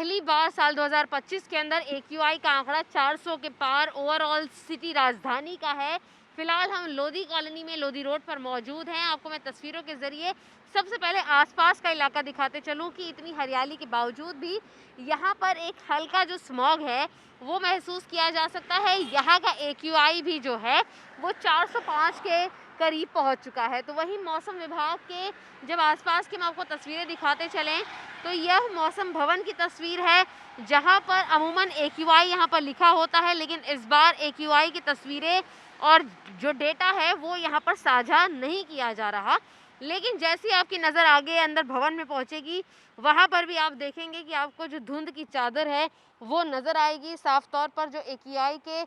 पहली बार साल 2025 के अंदर AQI का आंकड़ा 400 के पार ओवरऑल सिटी राजधानी का है। फिलहाल हम लोधी कॉलोनी में लोधी रोड पर मौजूद हैं। आपको मैं तस्वीरों के जरिए सबसे पहले आसपास का इलाका दिखाते चलूं कि इतनी हरियाली के बावजूद भी यहाँ पर एक हल्का जो स्मॉग है वो महसूस किया जा सकता है। यहाँ का AQI भी जो है वो 405 के करीब पहुँच चुका है। तो वहीं मौसम विभाग के जब आसपास की हम आपको तस्वीरें दिखाते चलें तो यह मौसम भवन की तस्वीर है जहां पर अमूमन AQI यहां पर लिखा होता है, लेकिन इस बार AQI की तस्वीरें और जो डेटा है वो यहां पर साझा नहीं किया जा रहा। लेकिन जैसी आपकी नज़र आगे अंदर भवन में पहुंचेगी वहां पर भी आप देखेंगे कि आपको जो धुंध की चादर है वो नज़र आएगी। साफ तौर पर जो AQI के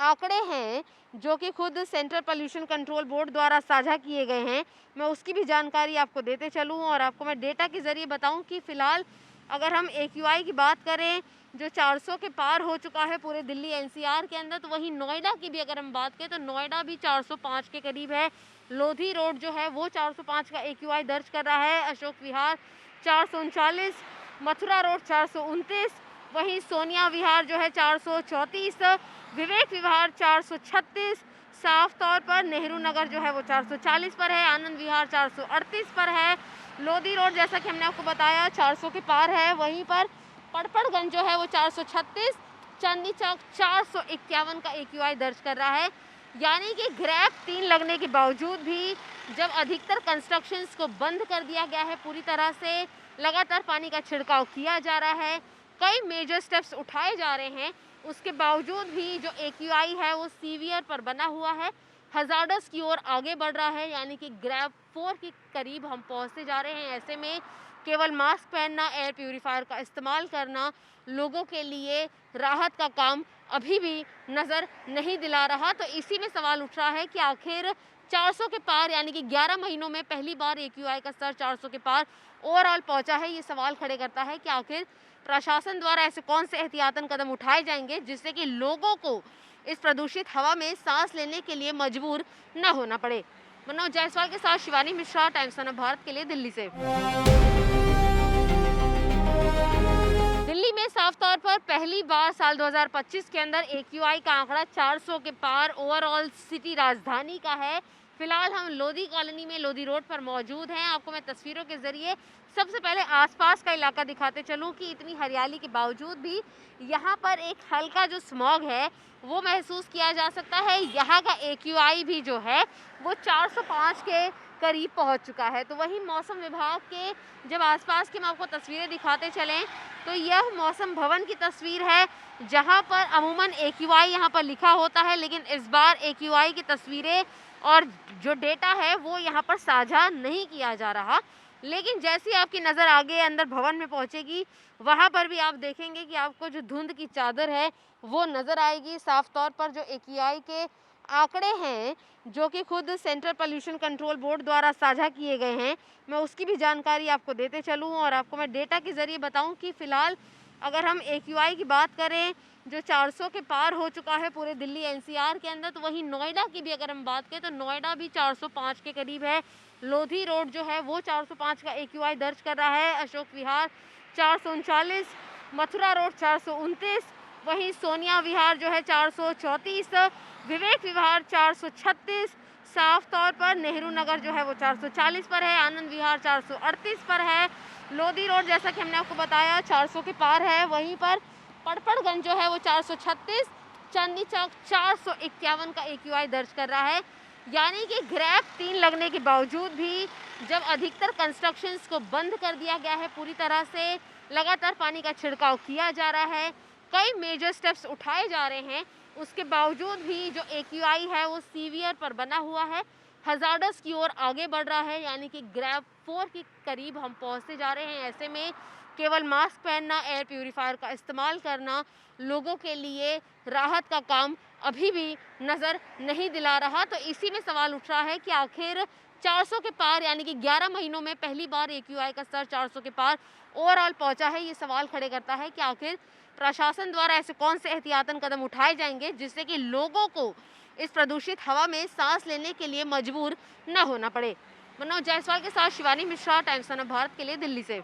आंकड़े हैं जो कि खुद सेंट्रल पोल्यूशन कंट्रोल बोर्ड द्वारा साझा किए गए हैं, मैं उसकी भी जानकारी आपको देते चलूं और आपको मैं डेटा के ज़रिए बताऊं कि फ़िलहाल अगर हम AQI की बात करें जो 400 के पार हो चुका है पूरे दिल्ली NCR के अंदर, तो वहीं नोएडा की भी अगर हम बात करें तो नोएडा भी 405 के करीब है। लोधी रोड जो है वो 405 का AQI दर्ज कर रहा है। अशोक विहार 439, मथुरा रोड 429, वहीं सोनिया विहार जो है 434, विवेक विहार 436, साफ तौर पर नेहरू नगर जो है वो 440 पर है, आनंद विहार 438 पर है, लोधी रोड जैसा कि हमने आपको बताया 400 के पार है। वहीं पर पड़पड़गंज जो है वो 436, चांदनी चौक 451 का AQI दर्ज कर रहा है। यानी कि ग्रैप 3 लगने के बावजूद भी जब अधिकतर कंस्ट्रक्शंस को बंद कर दिया गया है, पूरी तरह से लगातार पानी का छिड़काव किया जा रहा है, कई मेजर स्टेप्स उठाए जा रहे हैं, उसके बावजूद भी जो AQI है वो सीवियर पर बना हुआ है, हजार्डस की ओर आगे बढ़ रहा है। यानी कि ग्रैप 4 के करीब हम पहुंचते जा रहे हैं। ऐसे में केवल मास्क पहनना, एयर प्यूरीफायर का इस्तेमाल करना लोगों के लिए राहत का काम अभी भी नज़र नहीं दिला रहा। तो इसी में सवाल उठ रहा है कि आखिर 400 के पार यानी कि 11 महीनों में पहली बार AQI का स्तर 400 के पार ओवरऑल पहुंचा है। ये सवाल खड़े करता है कि आखिर प्रशासन द्वारा ऐसे कौन से एहतियातन कदम उठाए जाएंगे जिससे कि लोगों को इस प्रदूषित हवा में सांस लेने के लिए मजबूर न होना पड़े। मनोज जायसवाल के साथ शिवानी मिश्रा, टाइम्स ऑफ भारत के लिए दिल्ली से। दिल्ली में साफ तौर पर पहली बार साल 2025 के अंदर AQI का आंकड़ा 400 के पार ओवरऑल सिटी राजधानी का है। फिलहाल हम लोधी कॉलोनी में लोधी रोड पर मौजूद हैं। आपको मैं तस्वीरों के जरिए सबसे पहले आसपास का इलाका दिखाते चलूं कि इतनी हरियाली के बावजूद भी यहाँ पर एक हल्का जो स्मॉग है वो महसूस किया जा सकता है। यहाँ का AQI भी जो है वो 405 के करीब पहुँच चुका है। तो वहीं मौसम विभाग के जब आसपास की हम आपको तस्वीरें दिखाते चलें तो यह मौसम भवन की तस्वीर है जहाँ पर अमूमन AQI यहाँ पर लिखा होता है, लेकिन इस बार AQI की तस्वीरें और जो डेटा है वो यहाँ पर साझा नहीं किया जा रहा। लेकिन जैसी आपकी नज़र आगे अंदर भवन में पहुंचेगी वहां पर भी आप देखेंगे कि आपको जो धुंध की चादर है वो नज़र आएगी। साफ तौर पर जो AQI के आंकड़े हैं जो कि खुद सेंट्रल पोल्यूशन कंट्रोल बोर्ड द्वारा साझा किए गए हैं, मैं उसकी भी जानकारी आपको देते चलूं और आपको मैं डेटा के ज़रिए बताऊं कि फ़िलहाल अगर हम AQI की बात करें जो 400 के पार हो चुका है पूरे दिल्ली NCR के अंदर, तो वहीं नोएडा की भी अगर हम बात करें तो नोएडा भी 405 के करीब है। लोधी रोड जो है वो 405 का AQI दर्ज कर रहा है। अशोक विहार 439, मथुरा रोड 429, वहीं सोनिया विहार जो है 434, विवेक विहार 436, साफ तौर पर नेहरू नगर जो है वो 440 पर है, आनंद विहार 438 पर है, लोधी रोड जैसा कि हमने आपको बताया 400 के पार है। वहीं पर पड़पड़गंज जो है वो 436, चांदनी चौक 451 का AQI दर्ज कर रहा है। यानी कि ग्रैप 3 लगने के बावजूद भी जब अधिकतर कंस्ट्रक्शंस को बंद कर दिया गया है, पूरी तरह से लगातार पानी का छिड़काव किया जा रहा है, कई मेजर स्टेप्स उठाए जा रहे हैं, उसके बावजूद भी जो AQI है वो सीवियर पर बना हुआ है, हजार्डस की ओर आगे बढ़ रहा है। यानी कि ग्रैप 4 के करीब हम पहुंचते जा रहे हैं। ऐसे में केवल मास्क पहनना, एयर प्यूरीफायर का इस्तेमाल करना लोगों के लिए राहत का काम अभी भी नज़र नहीं दिला रहा। तो इसी में सवाल उठ रहा है कि आखिर 400 के पार यानी कि 11 महीनों में पहली बार AQI का स्तर 400 के पार ओवरऑल पहुंचा है। ये सवाल खड़े करता है कि आखिर प्रशासन द्वारा ऐसे कौन से एहतियातन कदम उठाए जाएंगे जिससे कि लोगों को इस प्रदूषित हवा में सांस लेने के लिए मजबूर न होना पड़े। मनोज जायसवाल के साथ शिवानी मिश्रा, टाइम्स ऑफ भारत के लिए दिल्ली से।